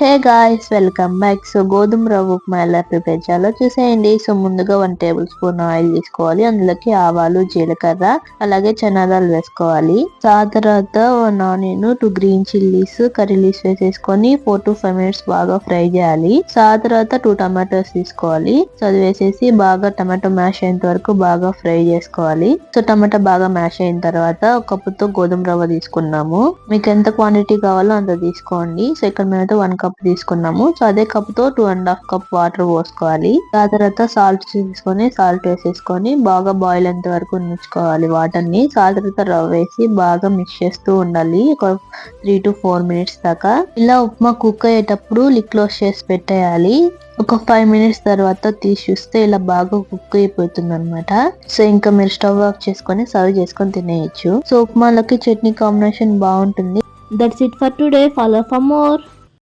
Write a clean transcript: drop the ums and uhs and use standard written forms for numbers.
Hey guys, welcome back. So గోధుమ రవ్వ ఉప్మా ఎలా ప్రిపేర్ చేయాలో చూసేయండి. సో ముందుగా 1 టేబుల్ స్పూన్ ఆయిల్ తీసుకోవాలి. అందులోకి ఆవాలు, జీలకర్ర, అలాగే చనాదాలు వేసుకోవాలి. ఆ తర్వాత 1 onion, 2 green chillies, curry leaves వేసేసుకొని 4 to 5 మినిట్స్ బాగా ఫ్రై చేయాలి. సో ఆ తర్వాత 2 టమాటోస్ తీసుకోవాలి. సో అది వేసేసి బాగా టమాటో మ్యాష్ అయ్యేంత వరకు బాగా ఫ్రై చేసుకోవాలి. సో టమాటా బాగా మ్యాష్ అయిన తర్వాత ఒక కప్పుతో గోధుమ రవ్వ తీసుకున్నాము. మీకు ఎంత క్వాంటిటీ కావాలో అంత తీసుకోండి. సో ఇక్కడ మేమైతే 1 కప్ తీసుకున్నాము. సో అదే కప్ తో 2.5 కప్ వాటర్ పోసుకోవాలి. ఆ తర్వాత సాల్ట్ తీసుకొని సాల్ట్ వేసేసుకొని బాగా బాయిల్ అయ్యేంత వరకు ఉంచుకోవాలి వాటర్ ని. సో ఆ తర్వాత రవ్వ వేసి బాగా మిక్స్ చేస్తూ ఉండాలి ఒక 3 to 4 మినిట్స్ దాకా. ఇలా ఉప్మా కుక్ అయ్యేటప్పుడు లిడ్ క్లోజ్ చేసి పెట్టేయాలి. ఒక 5 మినిట్స్ తర్వాత తీసి చూస్తే ఇలా బాగా కుక్ అయిపోతుంది అనమాట. సో ఇంకా మీరు స్టవ్ ఆఫ్ చేసుకొని సర్వ్ చేసుకొని తినేయచ్చు. సో ఉప్మాలకి చట్నీ కాంబినేషన్ బాగుంటుంది. That's it for today. Follow for more.